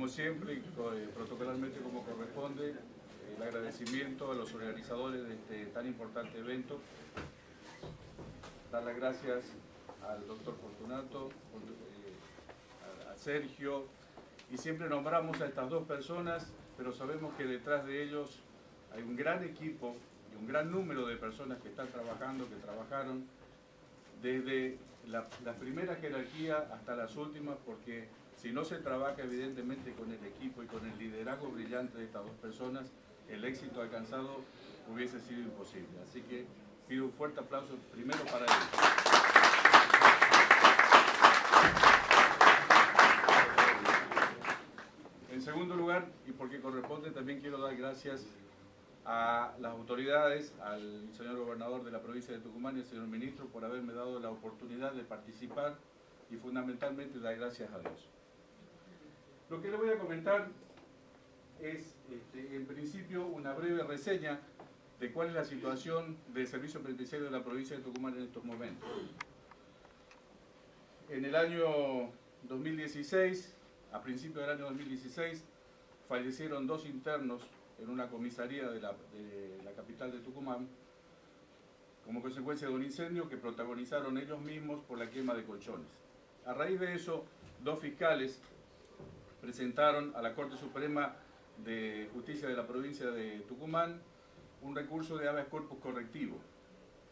como siempre, protocolarmente como corresponde, el agradecimiento a los organizadores de este tan importante evento. Dar las gracias al doctor Fortunato, a Sergio, y siempre nombramos a estas dos personas, pero sabemos que detrás de ellos hay un gran equipo y un gran número de personas que están trabajando, que trabajaron desde la primera jerarquía hasta las últimas, porque si no se trabaja evidentemente con el equipo y con el liderazgo brillante de estas dos personas, el éxito alcanzado hubiese sido imposible. Así que pido un fuerte aplauso primero para ellos. En segundo lugar, y porque corresponde, también quiero dar gracias a las autoridades, al señor gobernador de la provincia de Tucumán y al señor ministro por haberme dado la oportunidad de participar y fundamentalmente dar gracias a Dios. Lo que le voy a comentar es, en principio, una breve reseña de cuál es la situación del servicio penitenciario de la provincia de Tucumán en estos momentos. En el año 2016, a principios del año 2016, fallecieron 2 internos en una comisaría de la capital de Tucumán, como consecuencia de un incendio que protagonizaron ellos mismos por la quema de colchones. A raíz de eso, 2 fiscales presentaron a la Corte Suprema de Justicia de la provincia de Tucumán un recurso de habeas corpus correctivo.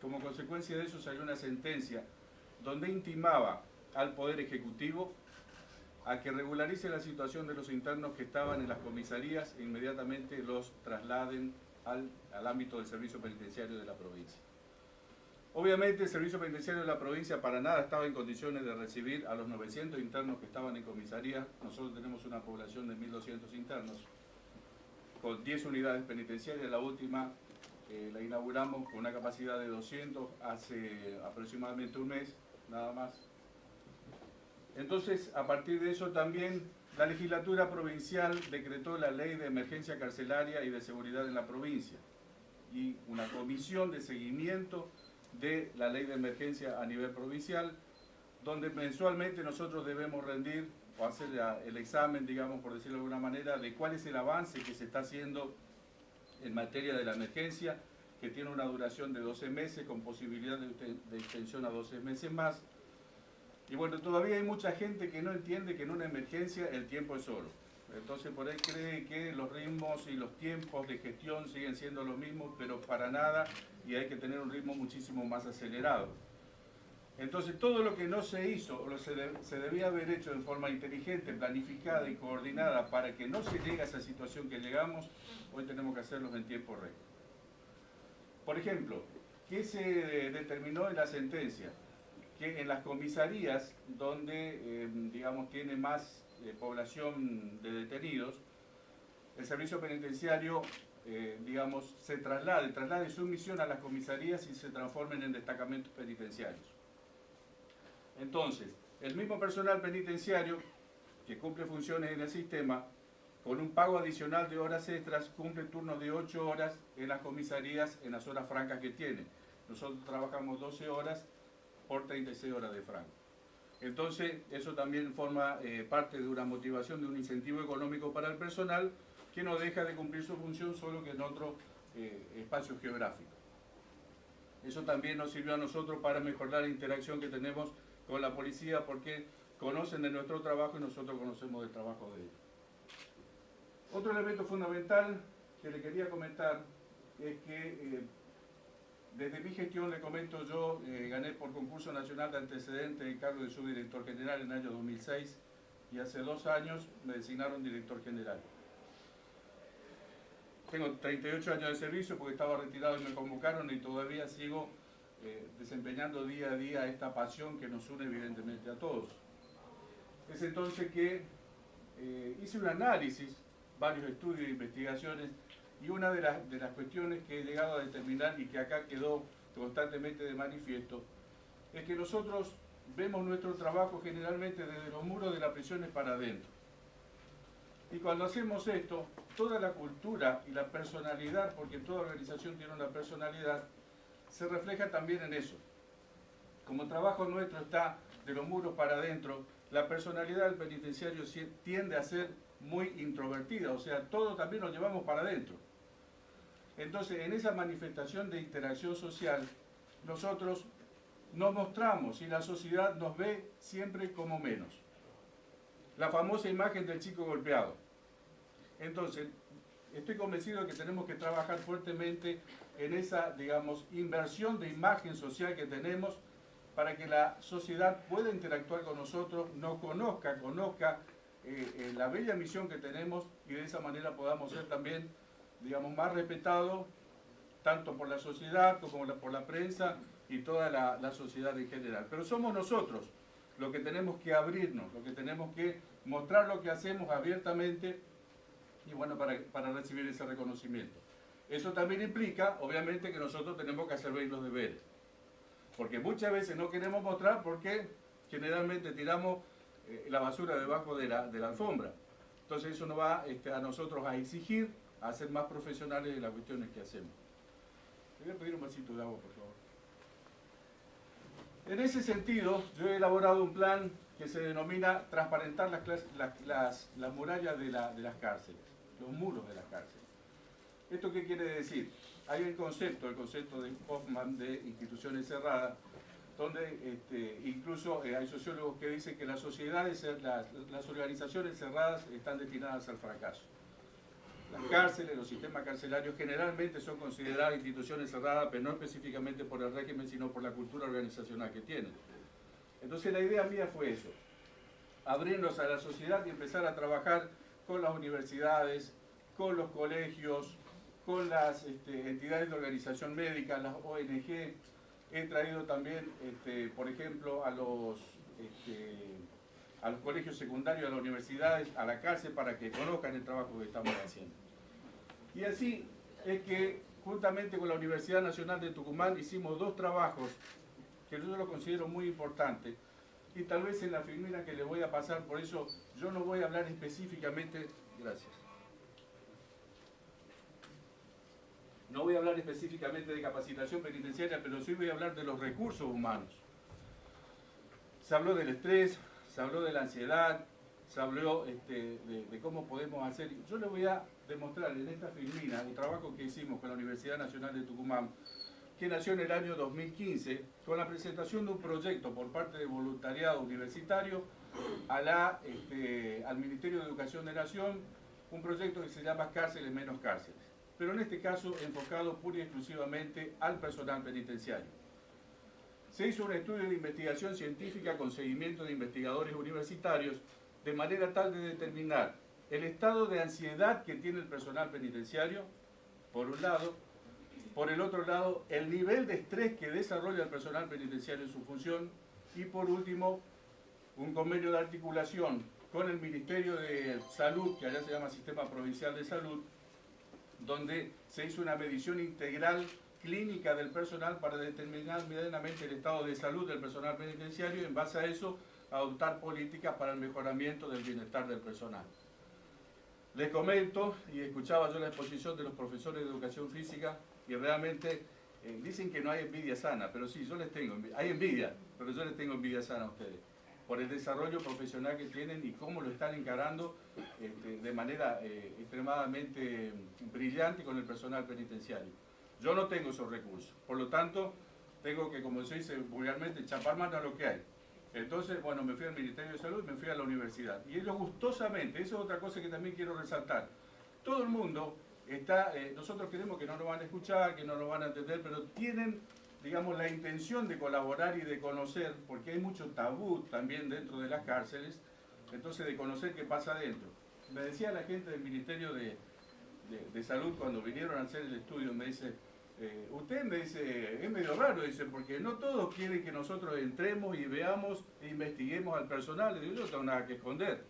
Como consecuencia de eso salió una sentencia donde intimaba al Poder Ejecutivo a que regularice la situación de los internos que estaban en las comisarías e inmediatamente los trasladen al ámbito del servicio penitenciario de la provincia. Obviamente el servicio penitenciario de la provincia para nada estaba en condiciones de recibir a los 900 internos que estaban en comisaría. Nosotros tenemos una población de 1.200 internos, con 10 unidades penitenciarias. La última la inauguramos con una capacidad de 200 hace aproximadamente un mes, nada más. Entonces, a partir de eso también la legislatura provincial decretó la ley de emergencia carcelaria y de seguridad en la provincia y una comisión de seguimiento de la ley de emergencia a nivel provincial, donde mensualmente nosotros debemos rendir o hacer el examen, digamos, por decirlo de alguna manera, de cuál es el avance que se está haciendo en materia de la emergencia, que tiene una duración de 12 meses con posibilidad de extensión a 12 meses más. Y bueno, todavía hay mucha gente que no entiende que en una emergencia el tiempo es oro. Entonces por ahí cree que los ritmos y los tiempos de gestión siguen siendo los mismos, pero para nada, y hay que tener un ritmo muchísimo más acelerado. Entonces todo lo que no se hizo, o se debía haber hecho de forma inteligente, planificada y coordinada para que no se llegue a esa situación que llegamos, hoy tenemos que hacerlos en tiempo récord. Por ejemplo, ¿qué se determinó en la sentencia? Que en las comisarías donde, digamos, tiene más población de detenidos, el servicio penitenciario, digamos, traslade su misión a las comisarías y se transformen en destacamentos penitenciarios. Entonces, el mismo personal penitenciario que cumple funciones en el sistema, con un pago adicional de horas extras, cumple turnos de 8 horas en las comisarías en las horas francas que tiene. Nosotros trabajamos 12 horas por 36 horas de franco. Entonces, eso también forma parte de una motivación, de un incentivo económico para el personal que no deja de cumplir su función, solo que en otro espacio geográfico. Eso también nos sirvió a nosotros para mejorar la interacción que tenemos con la policía, porque conocen de nuestro trabajo y nosotros conocemos del trabajo de ellos. Otro elemento fundamental que le quería comentar es que desde mi gestión, le comento, yo gané por concurso nacional de antecedentes el cargo de subdirector general en el año 2006 y hace 2 años me designaron director general. Tengo 38 años de servicio porque estaba retirado y me convocaron y todavía sigo desempeñando día a día esta pasión que nos une evidentemente a todos. Es entonces que hice un análisis, varios estudios e investigaciones, y una de las cuestiones que he llegado a determinar y que acá quedó constantemente de manifiesto es que nosotros vemos nuestro trabajo generalmente desde los muros de las prisiones para adentro. Y cuando hacemos esto, toda la cultura y la personalidad, porque toda organización tiene una personalidad, se refleja también en eso. Como el trabajo nuestro está de los muros para adentro, la personalidad del penitenciario tiende a ser muy introvertida, o sea, todo también lo llevamos para adentro. Entonces, en esa manifestación de interacción social, nosotros nos mostramos y la sociedad nos ve siempre como menos. La famosa imagen del chico golpeado. Entonces, estoy convencido de que tenemos que trabajar fuertemente en esa, digamos, inversión de imagen social que tenemos para que la sociedad pueda interactuar con nosotros, nos conozca la bella misión que tenemos y de esa manera podamos ser también, digamos, más respetados tanto por la sociedad como por la prensa y toda la sociedad en general. Pero somos nosotros los que tenemos que abrirnos, los que tenemos que mostrar lo que hacemos abiertamente y bueno, para recibir ese reconocimiento. Eso también implica, obviamente, que nosotros tenemos que hacer bien los deberes. Porque muchas veces no queremos mostrar porque generalmente tiramos la basura debajo de la alfombra. Entonces eso nos va a nosotros a exigir a ser más profesionales de las cuestiones que hacemos. Le voy a pedir un vasito de agua, por favor. En ese sentido, yo he elaborado un plan que se denomina transparentar las murallas de las cárceles, los muros de las cárceles. ¿Esto qué quiere decir? Hay el concepto de Hoffman de instituciones cerradas, donde incluso hay sociólogos que dicen que las sociedades, las organizaciones cerradas están destinadas al fracaso. Las cárceles, los sistemas carcelarios generalmente son consideradas instituciones cerradas, pero no específicamente por el régimen, sino por la cultura organizacional que tienen. Entonces la idea mía fue eso, abrirnos a la sociedad y empezar a trabajar con las universidades, con los colegios, con las entidades de organización médica, las ONG. He traído también, por ejemplo, a los colegios secundarios, a las universidades, a la cárcel, para que conozcan el trabajo que estamos haciendo. Y así es que, juntamente con la Universidad Nacional de Tucumán, hicimos dos trabajos que yo lo considero muy importantes, y tal vez en la filmina que les voy a pasar, por eso yo no voy a hablar específicamente, gracias. No voy a hablar específicamente de capacitación penitenciaria, pero sí voy a hablar de los recursos humanos. Se habló del estrés, se habló de la ansiedad, se habló de cómo podemos hacer. Yo les voy a demostrar en esta filmina el trabajo que hicimos con la Universidad Nacional de Tucumán, que nació en el año 2015, con la presentación de un proyecto por parte del voluntariado universitario al Ministerio de Educación de Nación, un proyecto que se llama Cárceles Menos Cárceles, pero en este caso enfocado pura y exclusivamente al personal penitenciario. Se hizo un estudio de investigación científica con seguimiento de investigadores universitarios de manera tal de determinar el estado de ansiedad que tiene el personal penitenciario, por un lado, por el otro lado, el nivel de estrés que desarrolla el personal penitenciario en su función y por último, un convenio de articulación con el Ministerio de Salud, que allá se llama Sistema Provincial de Salud, donde se hizo una medición integral clínica del personal para determinar medianamente el estado de salud del personal penitenciario y en base a eso adoptar políticas para el mejoramiento del bienestar del personal. Les comento, y escuchaba yo la exposición de los profesores de educación física, y realmente dicen que no hay envidia sana, pero sí, yo les tengo envidia. Hay envidia, pero yo les tengo envidia sana a ustedes, por el desarrollo profesional que tienen y cómo lo están encarando de manera extremadamente brillante con el personal penitenciario. Yo no tengo esos recursos, por lo tanto, tengo que, como se dice vulgarmente, chapar mano a lo que hay. Entonces, bueno, me fui al Ministerio de Salud, me fui a la universidad. Y ellos gustosamente, eso es otra cosa que también quiero resaltar, todo el mundo está, nosotros creemos que no nos van a escuchar, que no nos van a entender, pero tienen, digamos, la intención de colaborar y de conocer, porque hay mucho tabú también dentro de las cárceles, entonces de conocer qué pasa adentro. Me decía la gente del Ministerio de Salud cuando vinieron a hacer el estudio, me dice, usted me dice, es medio raro, dice, porque no todos quieren que nosotros entremos y veamos e investiguemos al personal. Le digo, yo no tengo nada que esconder.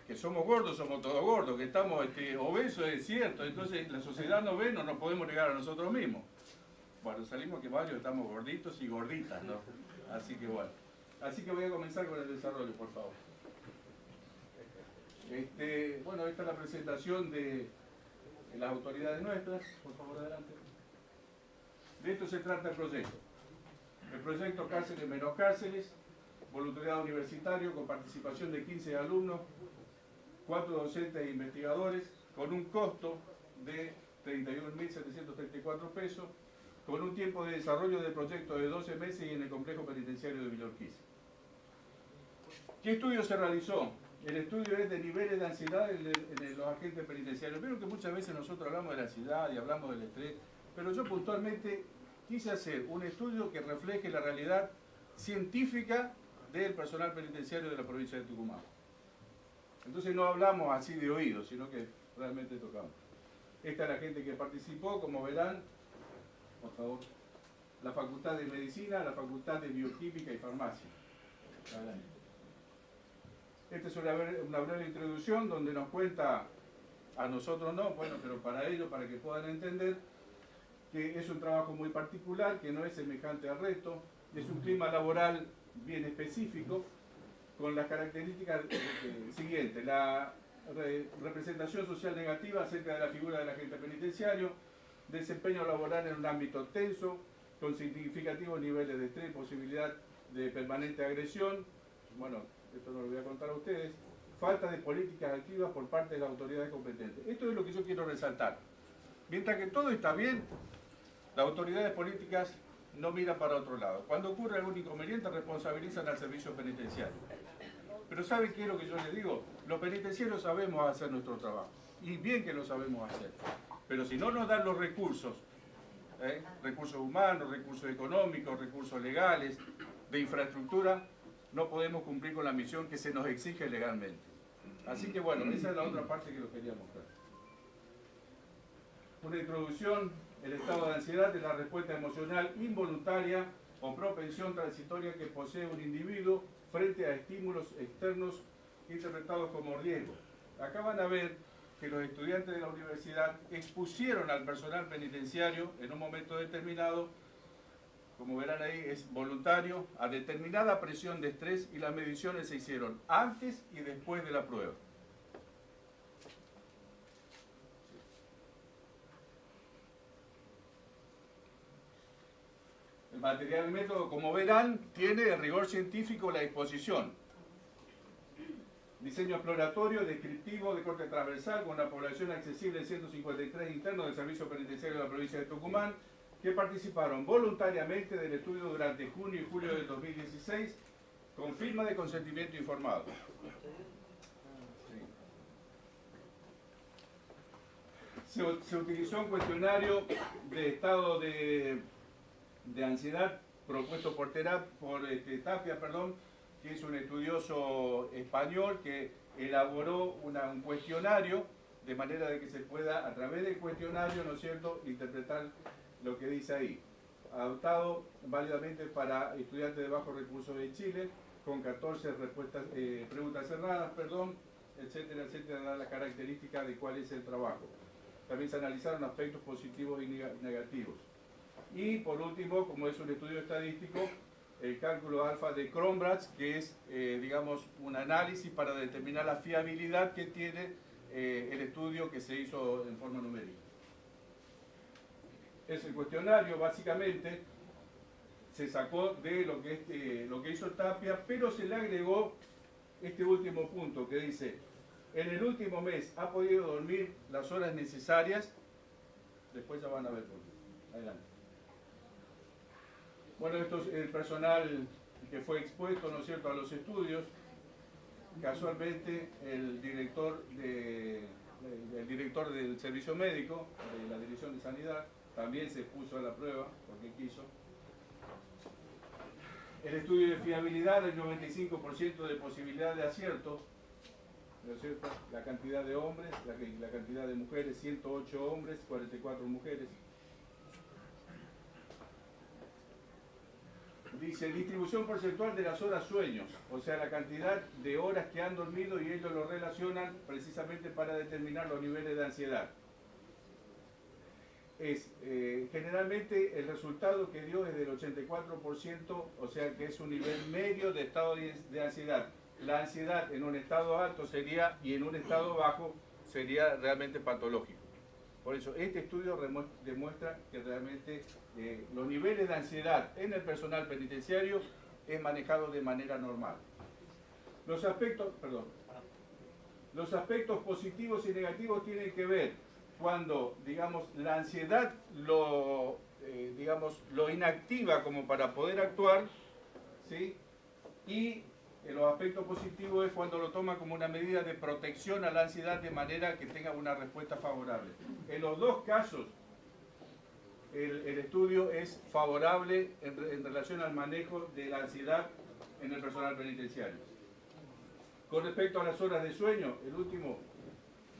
Que somos gordos, somos todos gordos, que estamos obesos, es cierto. Entonces la sociedad nos ve, no nos podemos negar a nosotros mismos. Bueno, salimos que varios estamos gorditos y gorditas, ¿no? Así que bueno. Así que voy a comenzar con el desarrollo, por favor. Bueno, esta es la presentación de las autoridades nuestras. Por favor, adelante. De esto se trata el proyecto. El proyecto Cárceles Menos Cárceles, voluntariado universitario con participación de 15 alumnos 4 docentes e investigadores, con un costo de 31.734 pesos, con un tiempo de desarrollo del proyecto de 12 meses y en el complejo penitenciario de Villa Urquiza. ¿Qué estudio se realizó? El estudio es de niveles de ansiedad en los agentes penitenciarios. Veo que muchas veces nosotros hablamos de la ansiedad y hablamos del estrés, pero yo puntualmente quise hacer un estudio que refleje la realidad científica del personal penitenciario de la provincia de Tucumán. Entonces no hablamos así de oído, sino que realmente tocamos. Esta es la gente que participó, como verán, por favor, la Facultad de Medicina, la Facultad de Bioquímica y Farmacia. Adelante. Esta es una breve introducción donde nos cuenta, a nosotros no, bueno, pero para ellos, para que puedan entender, que es un trabajo muy particular, que no es semejante al resto, es un clima laboral bien específico, con las características siguientes: la representación social negativa acerca de la figura del agente penitenciario, desempeño laboral en un ámbito tenso, con significativos niveles de estrés, posibilidad de permanente agresión, bueno, esto no lo voy a contar a ustedes, falta de políticas activas por parte de las autoridades competentes. Esto es lo que yo quiero resaltar. Mientras que todo está bien, las autoridades políticas no miran para otro lado. Cuando ocurre algún inconveniente, responsabilizan al servicio penitenciario. Pero ¿saben qué es lo que yo les digo? Los penitenciarios sabemos hacer nuestro trabajo, y bien que lo sabemos hacer. Pero si no nos dan los recursos, recursos humanos, recursos económicos, recursos legales, de infraestructura, no podemos cumplir con la misión que se nos exige legalmente. Así que bueno, esa es la otra parte que les quería mostrar. Una introducción: el estado de ansiedad es la respuesta emocional involuntaria o propensión transitoria que posee un individuo frente a estímulos externos interpretados como riesgo. Acá van a ver que los estudiantes de la universidad expusieron al personal penitenciario en un momento determinado, como verán ahí, es voluntario, a determinada presión de estrés, y las mediciones se hicieron antes y después de la prueba. El material del método, como verán, tiene el rigor científico la exposición. Diseño exploratorio, descriptivo, de corte transversal, con una población accesible en 153 internos del Servicio Penitenciario de la provincia de Tucumán, que participaron voluntariamente del estudio durante junio y julio del 2016, con firma de consentimiento informado. Sí. Se utilizó un cuestionario de estado de ansiedad propuesto por Tapia, que es un estudioso español que elaboró un cuestionario, de manera de que se pueda, a través del cuestionario, ¿no es cierto?, interpretar lo que dice ahí. Adoptado válidamente para estudiantes de bajos recursos de Chile, con 14 preguntas cerradas, etcétera, etcétera, da la característica de cuál es el trabajo. También se analizaron aspectos positivos y negativos. Y por último, como es un estudio estadístico, el cálculo alfa de Cronbach, que es, digamos, un análisis para determinar la fiabilidad que tiene el estudio que se hizo en forma numérica. Es el cuestionario, básicamente, se sacó de lo que hizo Tapia, pero se le agregó este último punto que dice: en el último mes ha podido dormir las horas necesarias. Después ya van a ver por qué. Adelante. Bueno, esto es el personal que fue expuesto, ¿no es cierto?, a los estudios. Casualmente el director del servicio médico, de la Dirección de Sanidad, también se puso a la prueba porque quiso. El estudio de fiabilidad, el 95% de posibilidad de acierto, ¿no es cierto? La cantidad de hombres, la cantidad de mujeres: 108 hombres, 44 mujeres. Dice: distribución porcentual de las horas sueños, o sea, la cantidad de horas que han dormido, y ellos lo relacionan precisamente para determinar los niveles de ansiedad. Generalmente el resultado que dio es del 84%, o sea que es un nivel medio de estado de ansiedad. La ansiedad en un estado alto sería, y en un estado bajo sería realmente patológico. Por eso este estudio demuestra que realmente los niveles de ansiedad en el personal penitenciario es manejado de manera normal. Los aspectos Los aspectos positivos y negativos tienen que ver cuando, digamos, la ansiedad lo inactiva como para poder actuar, ¿sí? Y los aspectos positivos es cuando lo toma como una medida de protección a la ansiedad de manera que tenga una respuesta favorable. En los dos casos, el estudio es favorable en relación al manejo de la ansiedad en el personal penitenciario. Con respecto a las horas de sueño, el último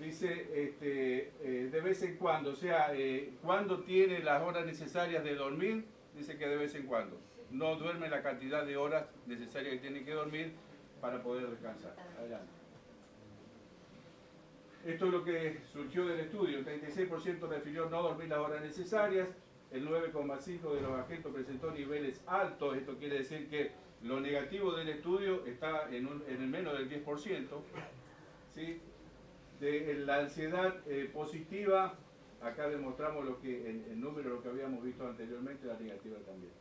dice de vez en cuando, o sea, cuando tiene las horas necesarias de dormir, dice que de vez en cuando. No duerme la cantidad de horas necesarias que tiene que dormir para poder descansar. Adelante. Esto es lo que surgió del estudio. El 36% refirió no dormir las horas necesarias, el 9,5% de los agentes presentó niveles altos. Esto quiere decir que lo negativo del estudio está en el menos del 10%. ¿Sí? De la ansiedad positiva, acá demostramos lo que el número, lo que habíamos visto anteriormente, la negativa también.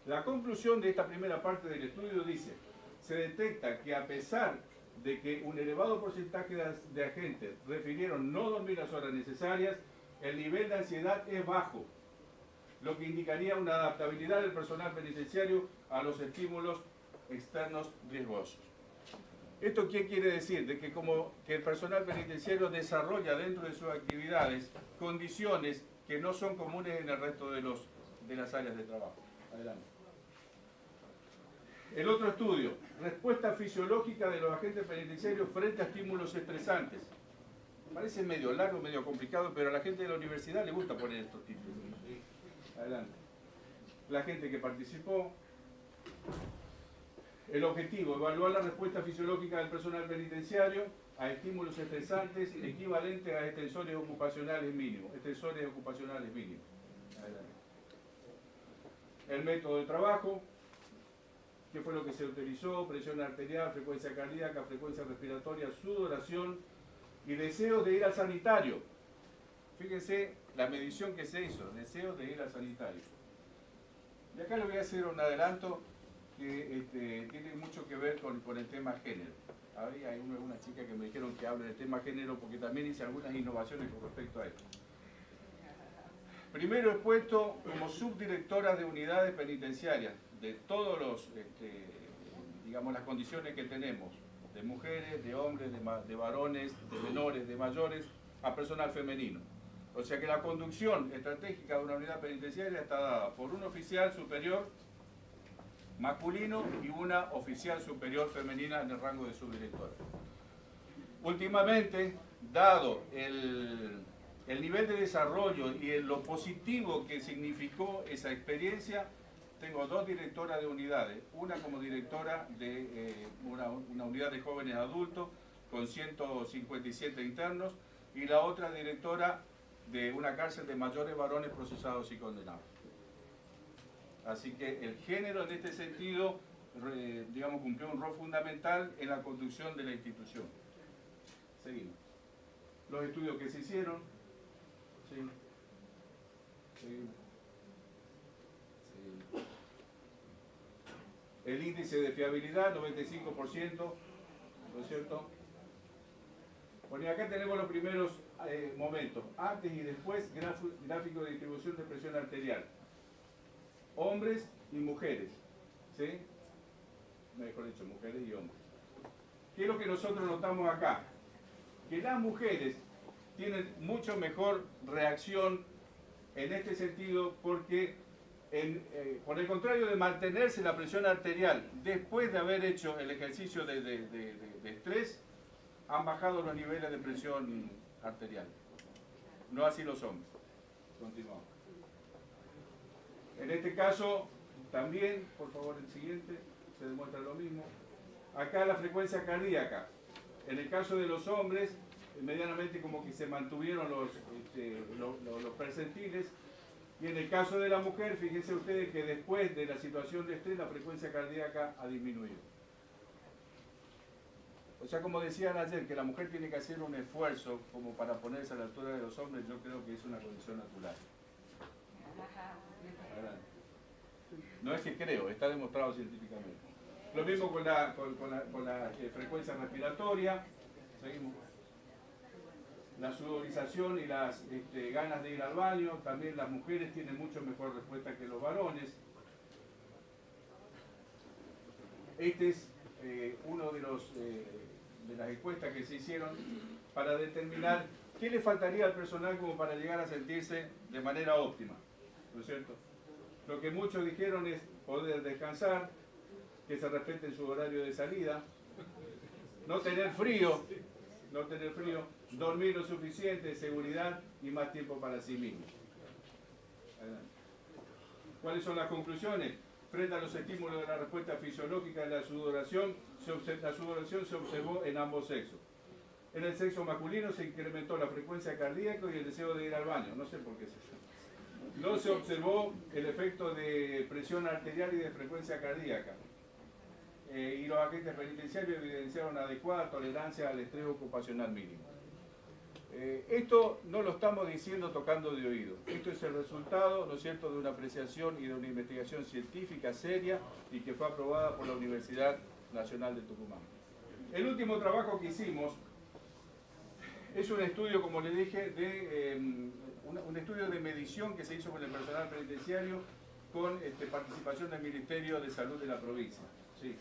La conclusión de esta primera parte del estudio dice: se detecta que a pesar de que un elevado porcentaje de agentes refirieron no dormir las horas necesarias, el nivel de ansiedad es bajo, lo que indicaría una adaptabilidad del personal penitenciario a los estímulos externos riesgosos. ¿Esto qué quiere decir? De que como que el personal penitenciario desarrolla dentro de sus actividades condiciones que no son comunes en el resto de las áreas de trabajo. Adelante. El otro estudio, respuesta fisiológica de los agentes penitenciarios frente a estímulos estresantes. Parece medio largo, medio complicado, pero a la gente de la universidad le gusta poner estos títulos. Adelante. La gente que participó. El objetivo, evaluar la respuesta fisiológica del personal penitenciario a estímulos estresantes equivalentes a extensores ocupacionales mínimos. Adelante. El método de trabajo, qué fue lo que se utilizó: presión arterial, frecuencia cardíaca, frecuencia respiratoria, sudoración y deseos de ir al sanitario. Fíjense la medición que se hizo, deseos de ir al sanitario. Y acá le voy a hacer un adelanto que tiene mucho que ver con el tema género. Ahí hay una chica que me dijeron que hable del tema género porque también hice algunas innovaciones con respecto a esto. Primero he puesto como subdirectora de unidades penitenciarias de todos los, digamos, las condiciones que tenemos, de mujeres, de hombres, de varones, de menores, de mayores, a personal femenino. O sea que la conducción estratégica de una unidad penitenciaria está dada por un oficial superior masculino y una oficial superior femenina en el rango de subdirectora. Últimamente, dado el nivel de desarrollo y lo positivo que significó esa experiencia, tengo dos directoras de unidades, una como directora de una unidad de jóvenes adultos con 157 internos y la otra directora de una cárcel de mayores varones procesados y condenados. Así que el género en este sentido, digamos, cumplió un rol fundamental en la conducción de la institución. Seguimos. Los estudios que se hicieron. Sí. Seguimos. Seguimos. El índice de fiabilidad, 95%, ¿no es cierto? Bueno, y acá tenemos los primeros momentos, antes y después, gráfico de distribución de presión arterial. Hombres y mujeres, ¿sí? Mejor dicho, mujeres y hombres. ¿Qué es lo que nosotros notamos acá? Que las mujeres tienen mucho mejor reacción en este sentido porque, por el contrario de mantenerse la presión arterial después de haber hecho el ejercicio de estrés, han bajado los niveles de presión arterial. No así los hombres. Continuamos. En este caso, también, por favor, el siguiente, se demuestra lo mismo. Acá la frecuencia cardíaca. En el caso de los hombres, medianamente como que se mantuvieron los percentiles. Y en el caso de la mujer, fíjense ustedes que después de la situación de estrés, la frecuencia cardíaca ha disminuido. O sea, como decían ayer, que la mujer tiene que hacer un esfuerzo como para ponerse a la altura de los hombres, yo creo que es una condición natural. No es que creo, está demostrado científicamente. Lo mismo con la frecuencia respiratoria. Seguimos. La sudorización y las ganas de ir al baño, también las mujeres tienen mucho mejor respuesta que los varones. Este es uno de las encuestas que se hicieron para determinar qué le faltaría al personal como para llegar a sentirse de manera óptima, ¿no es cierto? Lo que muchos dijeron es poder descansar, que se respete su horario de salida, no tener frío, dormir lo suficiente, seguridad y más tiempo para sí mismo. ¿Cuáles son las conclusiones? Frente a los estímulos de la respuesta fisiológica de la sudoración se observó en ambos sexos. En el sexo masculino se incrementó la frecuencia cardíaca y el deseo de ir al baño. No sé por qué es eso. No se observó el efecto de presión arterial y de frecuencia cardíaca. Y los agentes penitenciarios evidenciaron adecuada tolerancia al estrés ocupacional mínimo. Esto no lo estamos diciendo tocando de oído. Esto es el resultado, ¿no es cierto?, de una apreciación y de una investigación científica seria y que fue aprobada por la Universidad Nacional de Tucumán. El último trabajo que hicimos es un estudio, como le dije, un estudio de medición que se hizo con el personal penitenciario con participación del Ministerio de Salud de la provincia. Sí.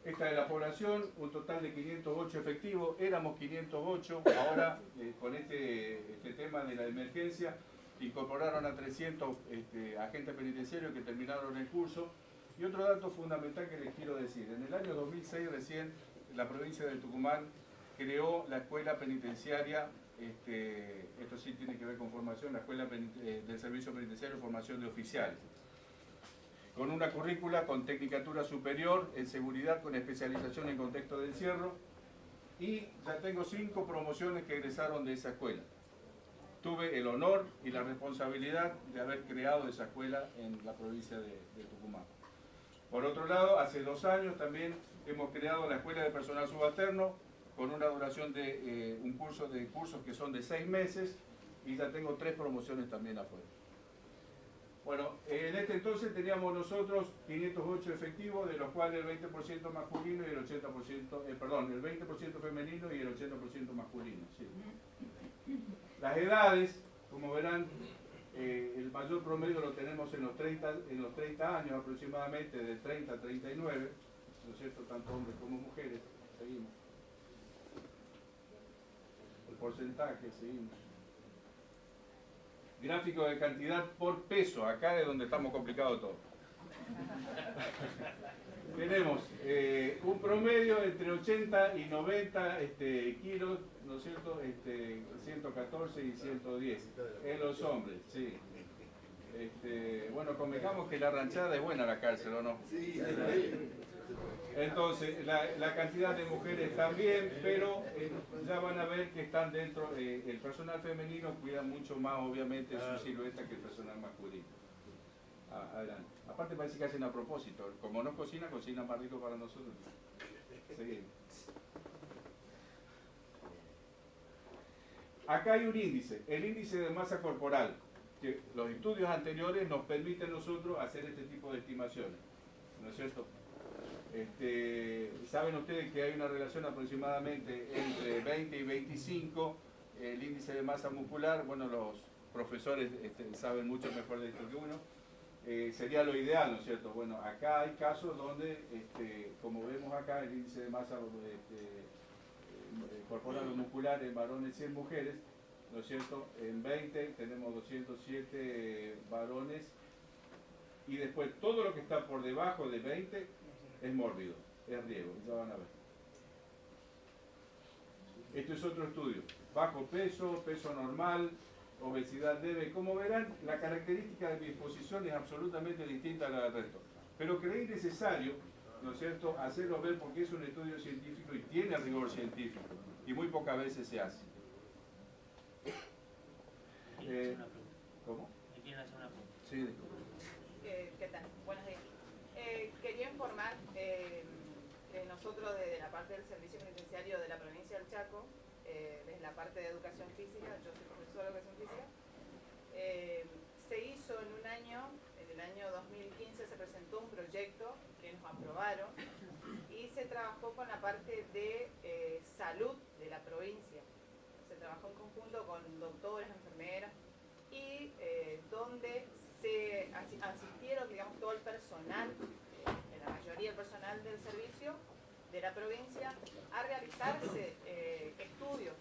Esta es la población, un total de 508 efectivos, éramos 508, ahora con este tema de la emergencia incorporaron a 300 agentes penitenciarios que terminaron el curso. Y otro dato fundamental que les quiero decir, en el año 2006 recién la provincia de Tucumán creó la escuela penitenciaria, esto sí tiene que ver con formación, la escuela del servicio penitenciario, formación de oficiales, con una currícula con tecnicatura superior en seguridad con especialización en contexto de encierro, y ya tengo 5 promociones que egresaron de esa escuela. Tuve el honor y la responsabilidad de haber creado esa escuela en la provincia de Tucumán. Por otro lado, hace 2 años también hemos creado la Escuela de Personal Subalterno con una duración de cursos que son de 6 meses, y ya tengo 3 promociones también afuera. Bueno, en este entonces teníamos nosotros 508 efectivos, de los cuales el 20% masculino y el 80%, el 20% femenino y el 80% masculino. Sí. Las edades, como verán, el mayor promedio lo tenemos en los 30 años aproximadamente, de 30 a 39, ¿no es cierto?, tanto hombres como mujeres. Seguimos. El porcentaje, seguimos. Gráfico de cantidad por peso, acá es donde estamos complicados todos. Tenemos un promedio entre 80 y 90 kilos, ¿no es cierto?, 114 y 110 en los hombres, sí. Bueno, convengamos que la ranchada es buena la cárcel, ¿o no? Sí. Entonces, la cantidad de mujeres también, pero ya van a ver que están dentro, el personal femenino cuida mucho más, obviamente, su silueta que el personal masculino. Adelante. Aparte parece que hacen a propósito, como no cocinan más rico para nosotros. Seguimos. Acá hay un índice, el índice de masa corporal, que los estudios anteriores nos permiten nosotros hacer este tipo de estimaciones, ¿no es cierto? Saben ustedes que hay una relación aproximadamente entre 20 y 25, el índice de masa muscular, bueno, los profesores saben mucho mejor de esto que uno, sería lo ideal, ¿no es cierto? Bueno, acá hay casos donde, como vemos acá, el índice de masa corporal o muscular en varones y en mujeres, ¿no es cierto? En 20 tenemos 207 varones, y después todo lo que está por debajo de 20 es mórbido, es riesgo, ya van a ver. Esto es otro estudio. Bajo peso, peso normal, obesidad leve. Como verán, la característica de mi exposición es absolutamente distinta a la del resto. Pero creí necesario, ¿no es cierto?, hacerlo ver porque es un estudio científico y tiene rigor científico. Y muy pocas veces se hace. ¿Cómo? ¿Me quieren hacer una pregunta? Sí, disculpe. ¿Qué tal? Buenos días. Quería informar que nosotros desde la parte del servicio penitenciario de la provincia del Chaco, desde la parte de educación física, yo soy profesora de educación física, se hizo en un año, en el año 2015 se presentó un proyecto que nos aprobaron, y y se trabajó con la parte de salud de la provincia. Se trabajó en conjunto con doctores, enfermeras, y donde se asistieron, digamos, todo el personal, en la mayoría el personal del servicio de la provincia, a realizarse estudios